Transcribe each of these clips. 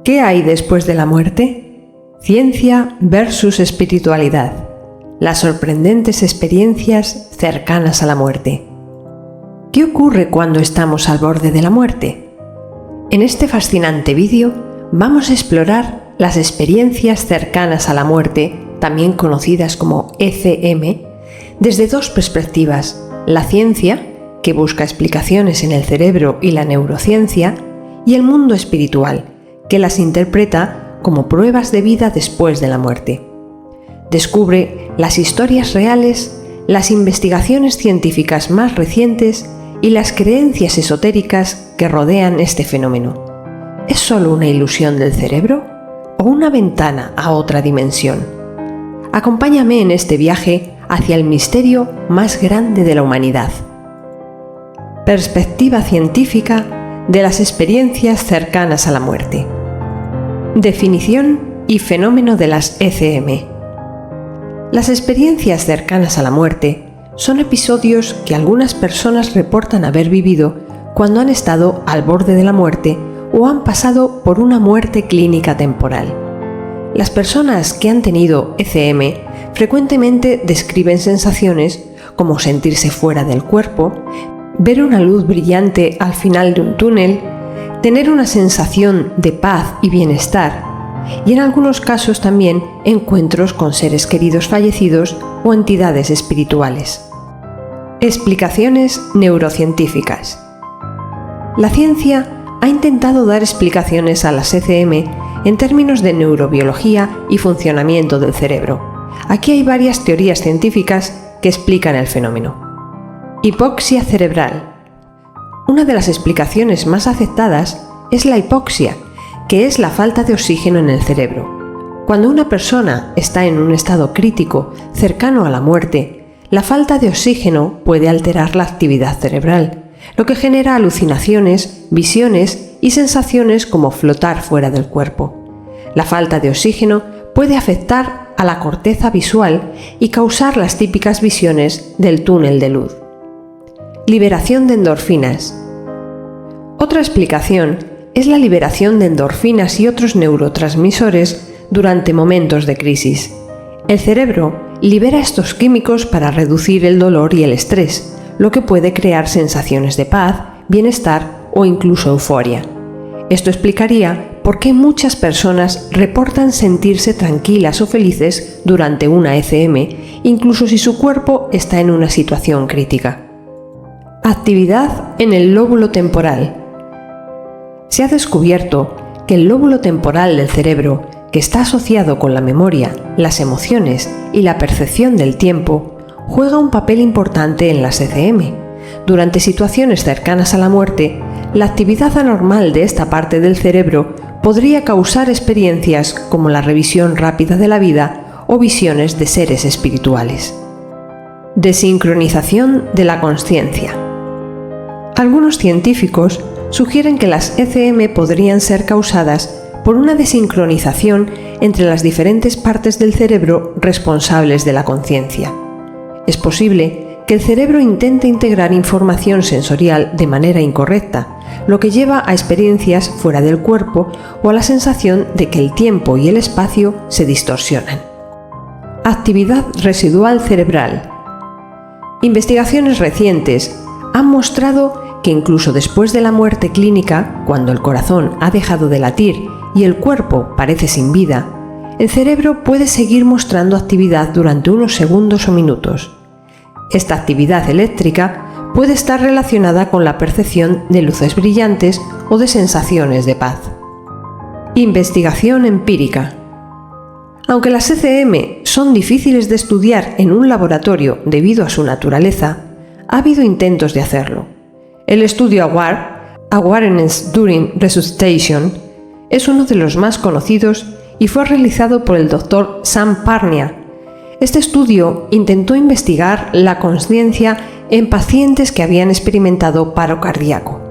¿Qué hay después de la muerte? Ciencia versus espiritualidad. Las sorprendentes experiencias cercanas a la muerte. ¿Qué ocurre cuando estamos al borde de la muerte? En este fascinante vídeo vamos a explorar las experiencias cercanas a la muerte, también conocidas como ECM, desde dos perspectivas: la ciencia, que busca explicaciones en el cerebro y la neurociencia, y el mundo espiritual, que las interpreta como pruebas de vida después de la muerte. Descubre las historias reales, las investigaciones científicas más recientes y las creencias esotéricas que rodean este fenómeno. ¿Es solo una ilusión del cerebro o una ventana a otra dimensión? Acompáñame en este viaje hacia el misterio más grande de la humanidad. Perspectiva científica de las experiencias cercanas a la muerte. Definición y fenómeno de las ECM. Las experiencias cercanas a la muerte son episodios que algunas personas reportan haber vivido cuando han estado al borde de la muerte o han pasado por una muerte clínica temporal. Las personas que han tenido ECM frecuentemente describen sensaciones como sentirse fuera del cuerpo, ver una luz brillante al final de un túnel, tener una sensación de paz y bienestar, y en algunos casos también encuentros con seres queridos fallecidos o entidades espirituales. Explicaciones neurocientíficas. La ciencia ha intentado dar explicaciones a las ECM en términos de neurobiología y funcionamiento del cerebro. Aquí hay varias teorías científicas que explican el fenómeno. Hipoxia cerebral. Una de las explicaciones más aceptadas es la hipoxia, que es la falta de oxígeno en el cerebro. Cuando una persona está en un estado crítico cercano a la muerte, la falta de oxígeno puede alterar la actividad cerebral, lo que genera alucinaciones, visiones y sensaciones como flotar fuera del cuerpo. La falta de oxígeno puede afectar a la corteza visual y causar las típicas visiones del túnel de luz. Liberación de endorfinas. Otra explicación es la liberación de endorfinas y otros neurotransmisores durante momentos de crisis. El cerebro libera estos químicos para reducir el dolor y el estrés, lo que puede crear sensaciones de paz, bienestar o incluso euforia. Esto explicaría por qué muchas personas reportan sentirse tranquilas o felices durante una ECM, incluso si su cuerpo está en una situación crítica. Actividad en el lóbulo temporal. Se ha descubierto que el lóbulo temporal del cerebro, que está asociado con la memoria, las emociones y la percepción del tiempo, juega un papel importante en las ECM. Durante situaciones cercanas a la muerte, la actividad anormal de esta parte del cerebro podría causar experiencias como la revisión rápida de la vida o visiones de seres espirituales. Desincronización de la consciencia. Algunos científicos sugieren que las ECM podrían ser causadas por una desincronización entre las diferentes partes del cerebro responsables de la conciencia. Es posible que el cerebro intente integrar información sensorial de manera incorrecta, lo que lleva a experiencias fuera del cuerpo o a la sensación de que el tiempo y el espacio se distorsionan. Actividad residual cerebral. Investigaciones recientes han mostrado que incluso después de la muerte clínica, cuando el corazón ha dejado de latir y el cuerpo parece sin vida, el cerebro puede seguir mostrando actividad durante unos segundos o minutos. Esta actividad eléctrica puede estar relacionada con la percepción de luces brillantes o de sensaciones de paz. Investigación empírica. Aunque las ECM son difíciles de estudiar en un laboratorio debido a su naturaleza, ha habido intentos de hacerlo. El estudio AWARE, Awareness During Resuscitation, es uno de los más conocidos y fue realizado por el Dr. Sam Parnia. Este estudio intentó investigar la consciencia en pacientes que habían experimentado paro cardíaco.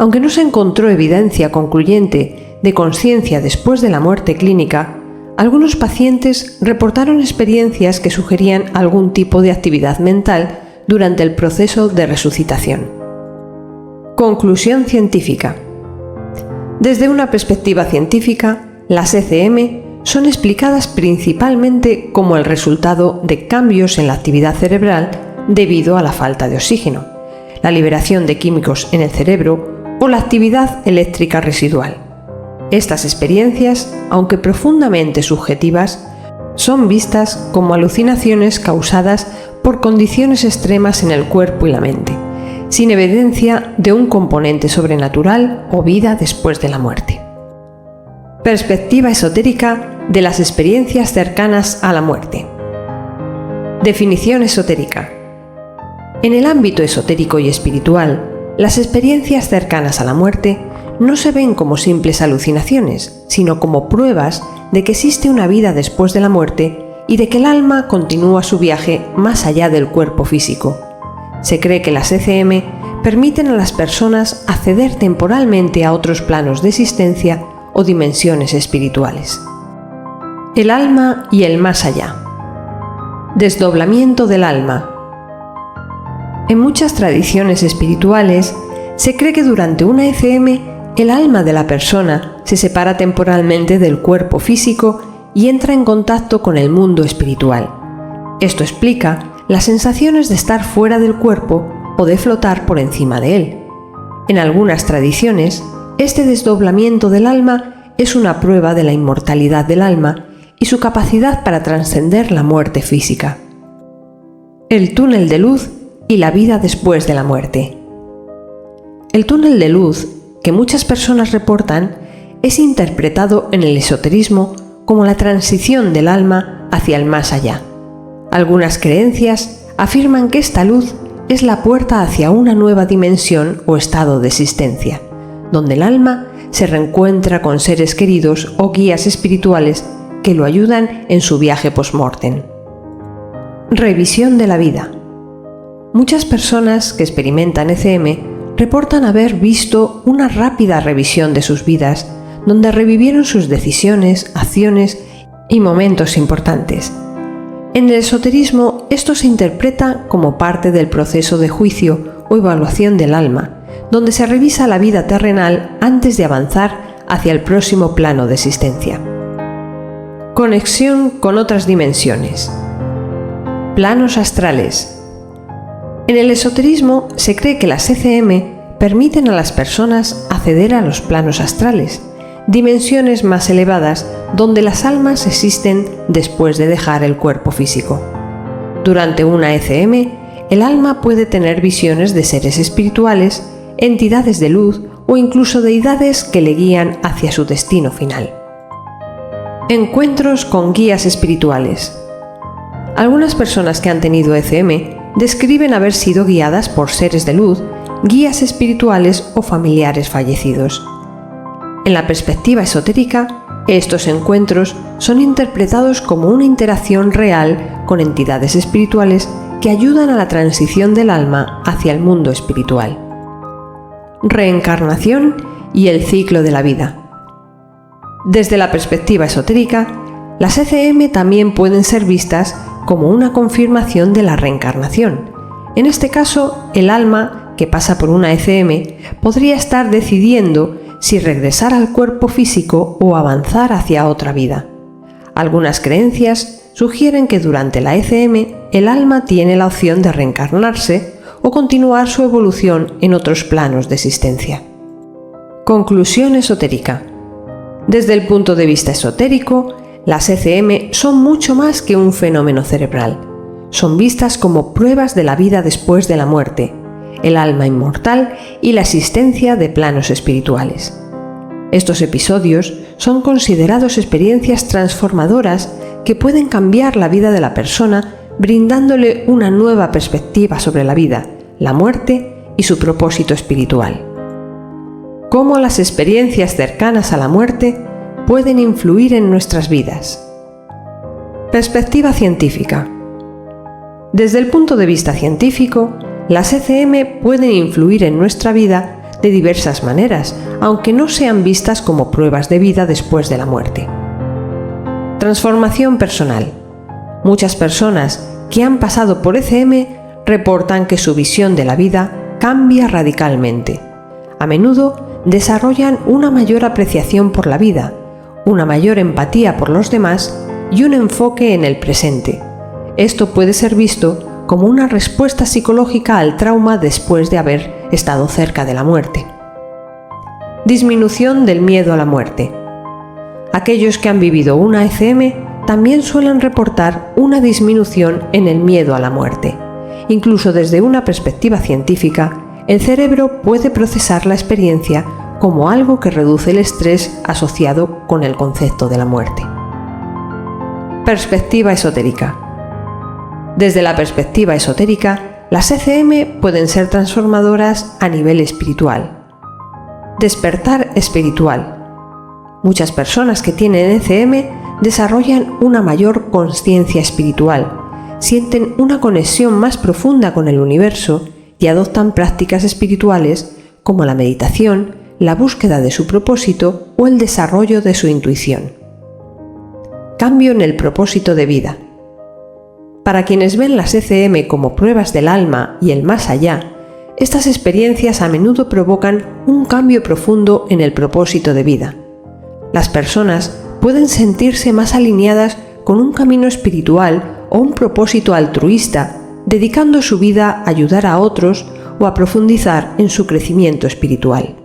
Aunque no se encontró evidencia concluyente de consciencia después de la muerte clínica, algunos pacientes reportaron experiencias que sugerían algún tipo de actividad mental durante el proceso de resucitación. Conclusión científica. Desde una perspectiva científica, las ECM son explicadas principalmente como el resultado de cambios en la actividad cerebral debido a la falta de oxígeno, la liberación de químicos en el cerebro o la actividad eléctrica residual. Estas experiencias, aunque profundamente subjetivas, son vistas como alucinaciones causadas por condiciones extremas en el cuerpo y la mente, sin evidencia de un componente sobrenatural o vida después de la muerte. Perspectiva esotérica de las experiencias cercanas a la muerte. Definición esotérica. En el ámbito esotérico y espiritual, las experiencias cercanas a la muerte no se ven como simples alucinaciones, sino como pruebas de que existe una vida después de la muerte y de que el alma continúa su viaje más allá del cuerpo físico. Se cree que las ECM permiten a las personas acceder temporalmente a otros planos de existencia o dimensiones espirituales. El alma y el más allá. Desdoblamiento del alma. En muchas tradiciones espirituales se cree que durante una ECM el alma de la persona se separa temporalmente del cuerpo físico y entra en contacto con el mundo espiritual. Esto explica las sensaciones de estar fuera del cuerpo o de flotar por encima de él. En algunas tradiciones, este desdoblamiento del alma es una prueba de la inmortalidad del alma y su capacidad para trascender la muerte física. El túnel de luz y la vida después de la muerte. El túnel de luz, que muchas personas reportan, es interpretado en el esoterismo como la transición del alma hacia el más allá. Algunas creencias afirman que esta luz es la puerta hacia una nueva dimensión o estado de existencia, donde el alma se reencuentra con seres queridos o guías espirituales que lo ayudan en su viaje post-mortem. Revisión de la vida. Muchas personas que experimentan ECM reportan haber visto una rápida revisión de sus vidas, donde revivieron sus decisiones, acciones y momentos importantes. En el esoterismo, esto se interpreta como parte del proceso de juicio o evaluación del alma, donde se revisa la vida terrenal antes de avanzar hacia el próximo plano de existencia. Conexión con otras dimensiones. Planos astrales. En el esoterismo se cree que las ECM permiten a las personas acceder a los planos astrales, dimensiones más elevadas donde las almas existen después de dejar el cuerpo físico. Durante una ECM, el alma puede tener visiones de seres espirituales, entidades de luz o incluso deidades que le guían hacia su destino final. Encuentros con guías espirituales. Algunas personas que han tenido ECM describen haber sido guiadas por seres de luz, guías espirituales o familiares fallecidos. En la perspectiva esotérica, estos encuentros son interpretados como una interacción real con entidades espirituales que ayudan a la transición del alma hacia el mundo espiritual. Reencarnación y el ciclo de la vida. Desde la perspectiva esotérica, las ECM también pueden ser vistas como una confirmación de la reencarnación. En este caso, el alma que pasa por una ECM podría estar decidiendo si regresar al cuerpo físico o avanzar hacia otra vida. Algunas creencias sugieren que durante la ECM el alma tiene la opción de reencarnarse o continuar su evolución en otros planos de existencia. Conclusión esotérica. Desde el punto de vista esotérico, las ECM son mucho más que un fenómeno cerebral. Son vistas como pruebas de la vida después de la muerte, el alma inmortal y la existencia de planos espirituales. Estos episodios son considerados experiencias transformadoras que pueden cambiar la vida de la persona, brindándole una nueva perspectiva sobre la vida, la muerte y su propósito espiritual. Cómo las experiencias cercanas a la muerte pueden influir en nuestras vidas. Perspectiva científica. Desde el punto de vista científico, las ECM pueden influir en nuestra vida de diversas maneras, aunque no sean vistas como pruebas de vida después de la muerte. Transformación personal. Muchas personas que han pasado por ECM reportan que su visión de la vida cambia radicalmente. A menudo desarrollan una mayor apreciación por la vida, una mayor empatía por los demás y un enfoque en el presente. Esto puede ser visto como una respuesta psicológica al trauma después de haber estado cerca de la muerte. Disminución del miedo a la muerte. Aquellos que han vivido una ECM también suelen reportar una disminución en el miedo a la muerte. Incluso desde una perspectiva científica, el cerebro puede procesar la experiencia como algo que reduce el estrés asociado con el concepto de la muerte. Perspectiva esotérica. Desde la perspectiva esotérica, las ECM pueden ser transformadoras a nivel espiritual. Despertar espiritual. Muchas personas que tienen ECM desarrollan una mayor conciencia espiritual, sienten una conexión más profunda con el universo y adoptan prácticas espirituales como la meditación, la búsqueda de su propósito o el desarrollo de su intuición. Cambio en el propósito de vida. Para quienes ven las ECM como pruebas del alma y el más allá, estas experiencias a menudo provocan un cambio profundo en el propósito de vida. Las personas pueden sentirse más alineadas con un camino espiritual o un propósito altruista, dedicando su vida a ayudar a otros o a profundizar en su crecimiento espiritual.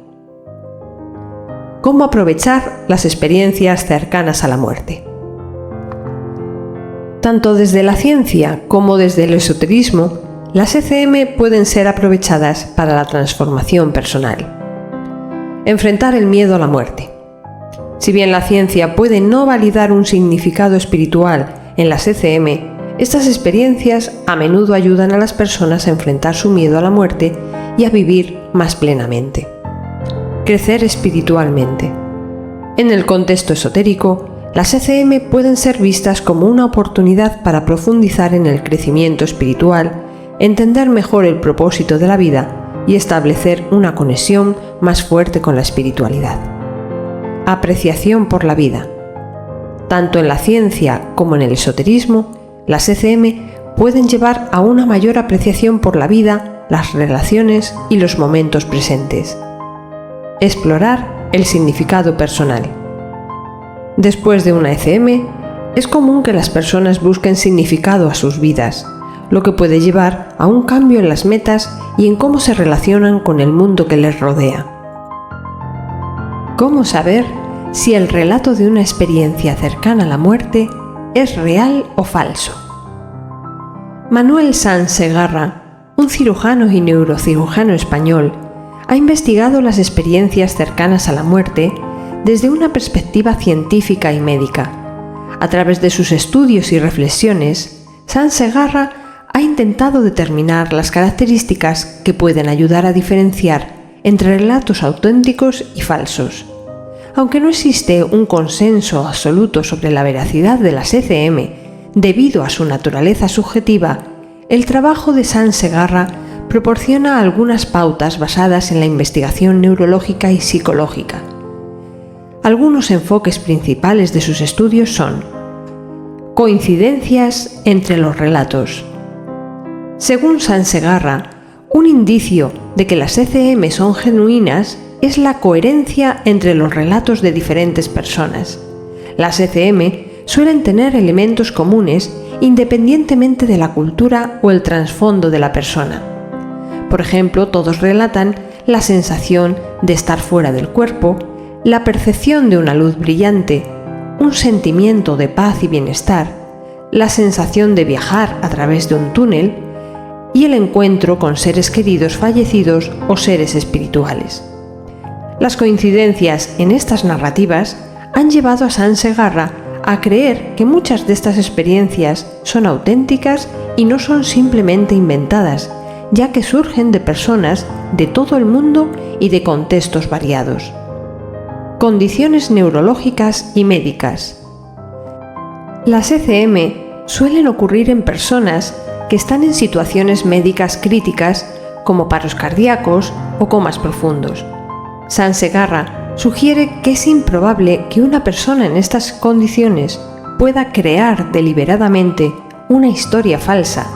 ¿Cómo aprovechar las experiencias cercanas a la muerte? Tanto desde la ciencia como desde el esoterismo, las ECM pueden ser aprovechadas para la transformación personal. Enfrentar el miedo a la muerte. Si bien la ciencia puede no validar un significado espiritual en las ECM, estas experiencias a menudo ayudan a las personas a enfrentar su miedo a la muerte y a vivir más plenamente. Crecer espiritualmente. En el contexto esotérico, las ECM pueden ser vistas como una oportunidad para profundizar en el crecimiento espiritual, entender mejor el propósito de la vida y establecer una conexión más fuerte con la espiritualidad. Apreciación por la vida. Tanto en la ciencia como en el esoterismo, las ECM pueden llevar a una mayor apreciación por la vida, las relaciones y los momentos presentes. Explorar el significado personal. Después de una ECM, es común que las personas busquen significado a sus vidas, lo que puede llevar a un cambio en las metas y en cómo se relacionan con el mundo que les rodea. ¿Cómo saber si el relato de una experiencia cercana a la muerte es real o falso? Manuel Sanz Segarra, un cirujano y neurocirujano español, ha investigado las experiencias cercanas a la muerte desde una perspectiva científica y médica. A través de sus estudios y reflexiones, Sanz Segarra ha intentado determinar las características que pueden ayudar a diferenciar entre relatos auténticos y falsos. Aunque no existe un consenso absoluto sobre la veracidad de las ECM debido a su naturaleza subjetiva, el trabajo de Sanz Segarra proporciona algunas pautas basadas en la investigación neurológica y psicológica. Algunos enfoques principales de sus estudios son: coincidencias entre los relatos. Según Sanz Segarra, un indicio de que las ECM son genuinas es la coherencia entre los relatos de diferentes personas. Las ECM suelen tener elementos comunes independientemente de la cultura o el trasfondo de la persona. Por ejemplo, todos relatan la sensación de estar fuera del cuerpo, la percepción de una luz brillante, un sentimiento de paz y bienestar, la sensación de viajar a través de un túnel y el encuentro con seres queridos fallecidos o seres espirituales. Las coincidencias en estas narrativas han llevado a Sanz Segarra a creer que muchas de estas experiencias son auténticas y no son simplemente inventadas, ya que surgen de personas de todo el mundo y de contextos variados. Condiciones neurológicas y médicas. Las ECM suelen ocurrir en personas que están en situaciones médicas críticas como paros cardíacos o comas profundos. Sanz Segarra sugiere que es improbable que una persona en estas condiciones pueda crear deliberadamente una historia falsa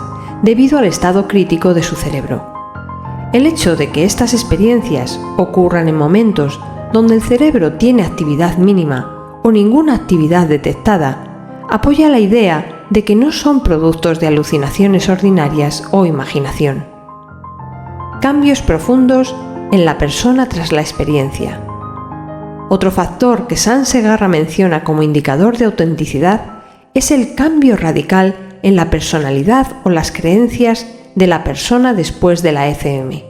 debido al estado crítico de su cerebro. El hecho de que estas experiencias ocurran en momentos donde el cerebro tiene actividad mínima o ninguna actividad detectada apoya la idea de que no son productos de alucinaciones ordinarias o imaginación. Cambios profundos en la persona tras la experiencia. Otro factor que Sansegarra menciona como indicador de autenticidad es el cambio radical en la personalidad o las creencias de la persona después de la ECM.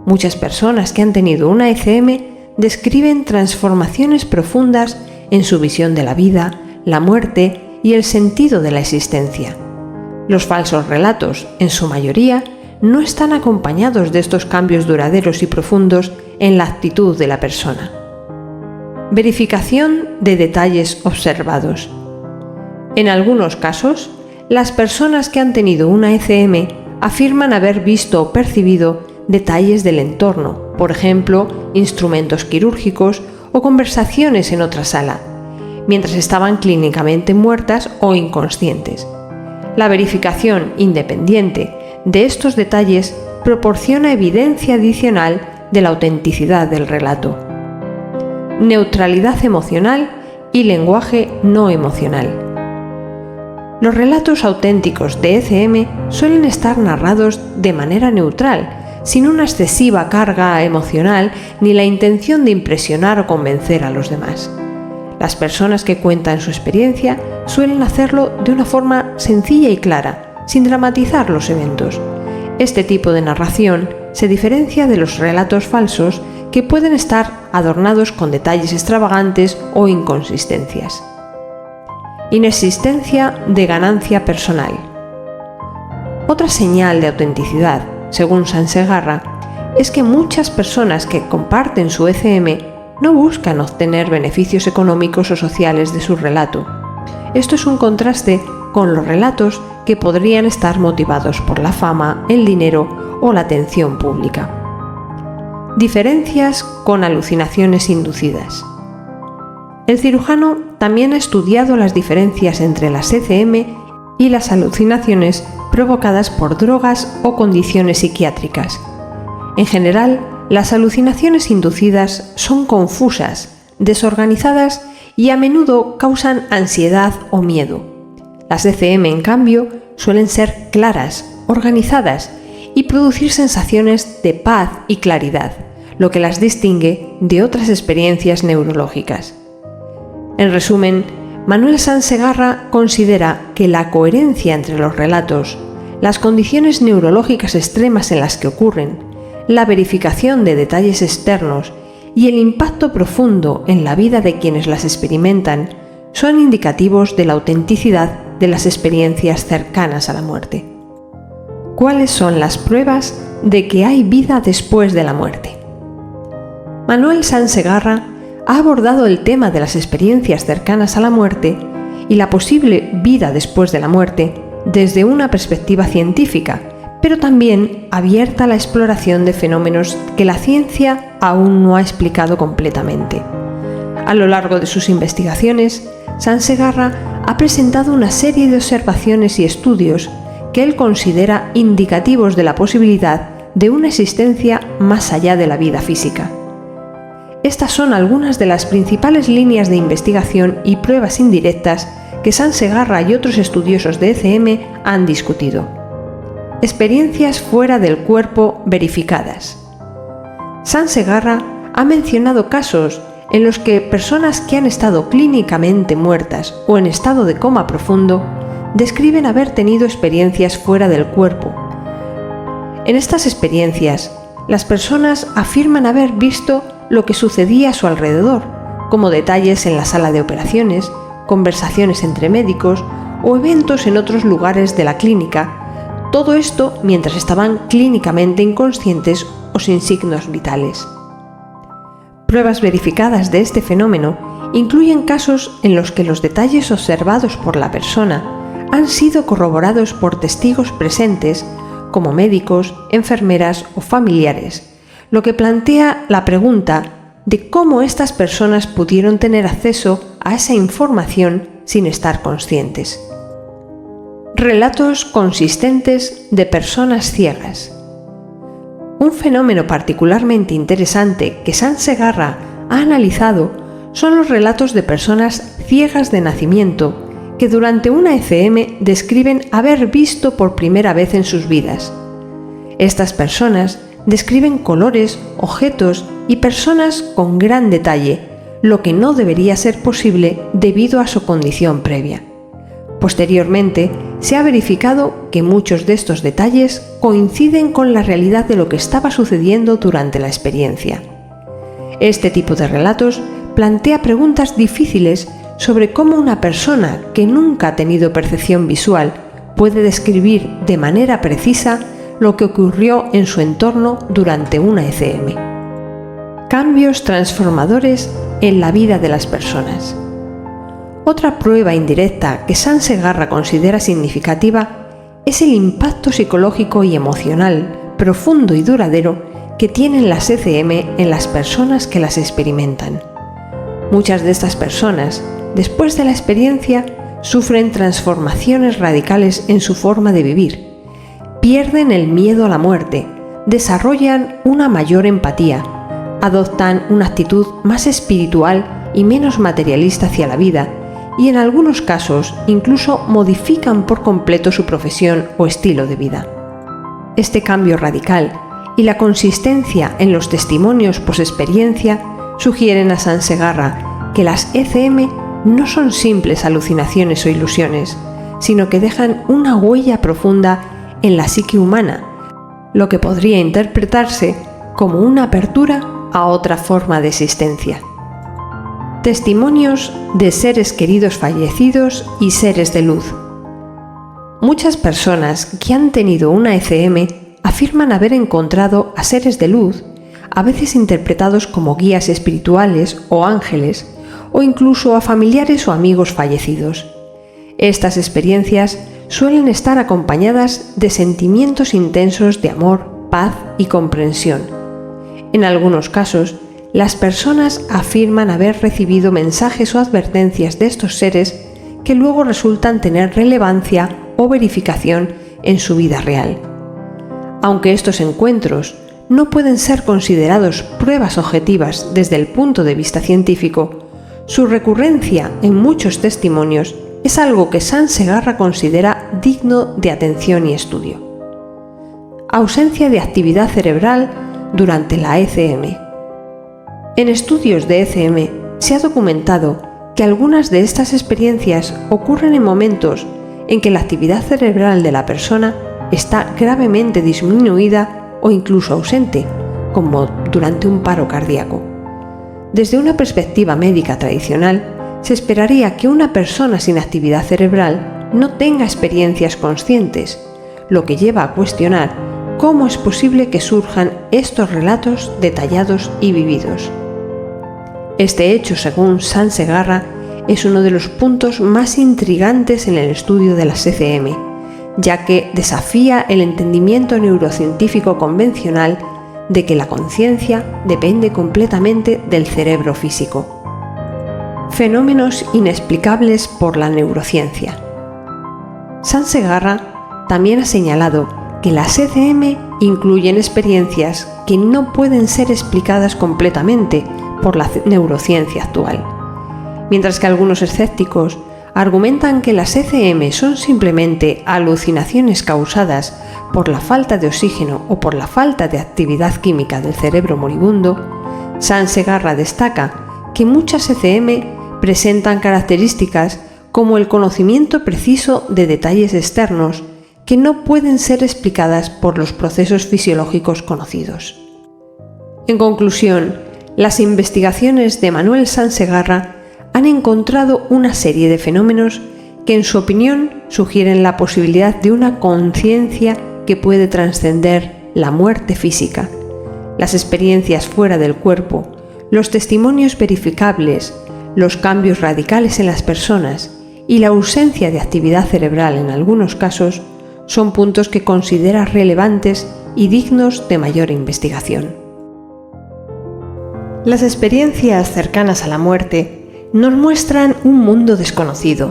Muchas personas que han tenido una ECM describen transformaciones profundas en su visión de la vida, la muerte y el sentido de la existencia. Los falsos relatos, en su mayoría, no están acompañados de estos cambios duraderos y profundos en la actitud de la persona. Verificación de detalles observados. En algunos casos, las personas que han tenido una ECM afirman haber visto o percibido detalles del entorno, por ejemplo, instrumentos quirúrgicos o conversaciones en otra sala, mientras estaban clínicamente muertas o inconscientes. La verificación independiente de estos detalles proporciona evidencia adicional de la autenticidad del relato. Neutralidad emocional y lenguaje no emocional. Los relatos auténticos de ECM suelen estar narrados de manera neutral, sin una excesiva carga emocional ni la intención de impresionar o convencer a los demás. Las personas que cuentan su experiencia suelen hacerlo de una forma sencilla y clara, sin dramatizar los eventos. Este tipo de narración se diferencia de los relatos falsos que pueden estar adornados con detalles extravagantes o inconsistencias. Inexistencia de ganancia personal. Otra señal de autenticidad, según Sansegarra, es que muchas personas que comparten su ECM no buscan obtener beneficios económicos o sociales de su relato. Esto es un contraste con los relatos que podrían estar motivados por la fama, el dinero o la atención pública. Diferencias con alucinaciones inducidas. El cirujano también ha estudiado las diferencias entre las ECM y las alucinaciones provocadas por drogas o condiciones psiquiátricas. En general, las alucinaciones inducidas son confusas, desorganizadas y a menudo causan ansiedad o miedo. Las ECM, en cambio, suelen ser claras, organizadas y producir sensaciones de paz y claridad, lo que las distingue de otras experiencias neurológicas. En resumen, Manuel Sansegarra considera que la coherencia entre los relatos, las condiciones neurológicas extremas en las que ocurren, la verificación de detalles externos y el impacto profundo en la vida de quienes las experimentan son indicativos de la autenticidad de las experiencias cercanas a la muerte. ¿Cuáles son las pruebas de que hay vida después de la muerte? Manuel Sansegarra ha abordado el tema de las experiencias cercanas a la muerte y la posible vida después de la muerte desde una perspectiva científica, pero también abierta a la exploración de fenómenos que la ciencia aún no ha explicado completamente. A lo largo de sus investigaciones, Sansegarra ha presentado una serie de observaciones y estudios que él considera indicativos de la posibilidad de una existencia más allá de la vida física. Estas son algunas de las principales líneas de investigación y pruebas indirectas que Sansegarra y otros estudiosos de ECM han discutido. Experiencias fuera del cuerpo verificadas. Sansegarra ha mencionado casos en los que personas que han estado clínicamente muertas o en estado de coma profundo describen haber tenido experiencias fuera del cuerpo. En estas experiencias, las personas afirman haber visto lo que sucedía a su alrededor, como detalles en la sala de operaciones, conversaciones entre médicos o eventos en otros lugares de la clínica, todo esto mientras estaban clínicamente inconscientes o sin signos vitales. Pruebas verificadas de este fenómeno incluyen casos en los que los detalles observados por la persona han sido corroborados por testigos presentes como médicos, enfermeras o familiares, lo que plantea la pregunta de cómo estas personas pudieron tener acceso a esa información sin estar conscientes. Relatos consistentes de personas ciegas. Un fenómeno particularmente interesante que Sáenz Segarra ha analizado son los relatos de personas ciegas de nacimiento que durante una ECM describen haber visto por primera vez en sus vidas. Estas personas describen colores, objetos y personas con gran detalle, lo que no debería ser posible debido a su condición previa. Posteriormente, se ha verificado que muchos de estos detalles coinciden con la realidad de lo que estaba sucediendo durante la experiencia. Este tipo de relatos plantea preguntas difíciles sobre cómo una persona que nunca ha tenido percepción visual puede describir de manera precisa lo que ocurrió en su entorno durante una ECM. Cambios transformadores en la vida de las personas. Otra prueba indirecta que Sáenz Segarra considera significativa es el impacto psicológico y emocional profundo y duradero que tienen las ECM en las personas que las experimentan. Muchas de estas personas, después de la experiencia, sufren transformaciones radicales en su forma de vivir, pierden el miedo a la muerte, desarrollan una mayor empatía, adoptan una actitud más espiritual y menos materialista hacia la vida, y en algunos casos incluso modifican por completo su profesión o estilo de vida. Este cambio radical y la consistencia en los testimonios post-experiencia sugieren a Sáenz Segarra que las ECM no son simples alucinaciones o ilusiones, sino que dejan una huella profunda en la psique humana, lo que podría interpretarse como una apertura a otra forma de existencia. Testimonios de seres queridos fallecidos y seres de luz. Muchas personas que han tenido una ECM afirman haber encontrado a seres de luz, a veces interpretados como guías espirituales o ángeles, o incluso a familiares o amigos fallecidos. Estas experiencias suelen estar acompañadas de sentimientos intensos de amor, paz y comprensión. En algunos casos, las personas afirman haber recibido mensajes o advertencias de estos seres que luego resultan tener relevancia o verificación en su vida real. Aunque estos encuentros no pueden ser considerados pruebas objetivas desde el punto de vista científico, su recurrencia en muchos testimonios es algo que Sáenz Segarra considera digno de atención y estudio. Ausencia de actividad cerebral durante la ECM. En estudios de ECM se ha documentado que algunas de estas experiencias ocurren en momentos en que la actividad cerebral de la persona está gravemente disminuida o incluso ausente, como durante un paro cardíaco. Desde una perspectiva médica tradicional, se esperaría que una persona sin actividad cerebral no tenga experiencias conscientes, lo que lleva a cuestionar cómo es posible que surjan estos relatos detallados y vividos. Este hecho, según Sáenz Segarra, es uno de los puntos más intrigantes en el estudio de las ECM, ya que desafía el entendimiento neurocientífico convencional de que la conciencia depende completamente del cerebro físico. Fenómenos inexplicables por la neurociencia. Sáenz Segarra también ha señalado que las ECM incluyen experiencias que no pueden ser explicadas completamente por la neurociencia actual. Mientras que algunos escépticos argumentan que las ECM son simplemente alucinaciones causadas por la falta de oxígeno o por la falta de actividad química del cerebro moribundo, Sáenz Segarra destaca que muchas ECM presentan características como el conocimiento preciso de detalles externos que no pueden ser explicadas por los procesos fisiológicos conocidos. En conclusión, las investigaciones de Manuel Sáenz Segarra han encontrado una serie de fenómenos que, en su opinión, sugieren la posibilidad de una conciencia que puede trascender la muerte física, las experiencias fuera del cuerpo, los testimonios verificables, los cambios radicales en las personas y la ausencia de actividad cerebral en algunos casos son puntos que considera relevantes y dignos de mayor investigación. Las experiencias cercanas a la muerte nos muestran un mundo desconocido,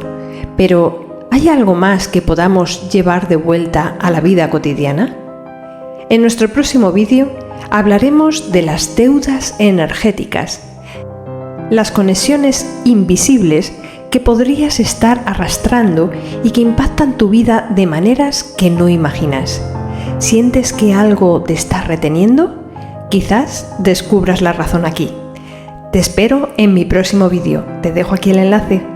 pero ¿hay algo más que podamos llevar de vuelta a la vida cotidiana? En nuestro próximo vídeo Hablaremos de las deudas energéticas, las conexiones invisibles que podrías estar arrastrando y que impactan tu vida de maneras que no imaginas. ¿Sientes que algo te está reteniendo? Quizás descubras la razón aquí. Te espero en mi próximo vídeo. Te dejo aquí el enlace.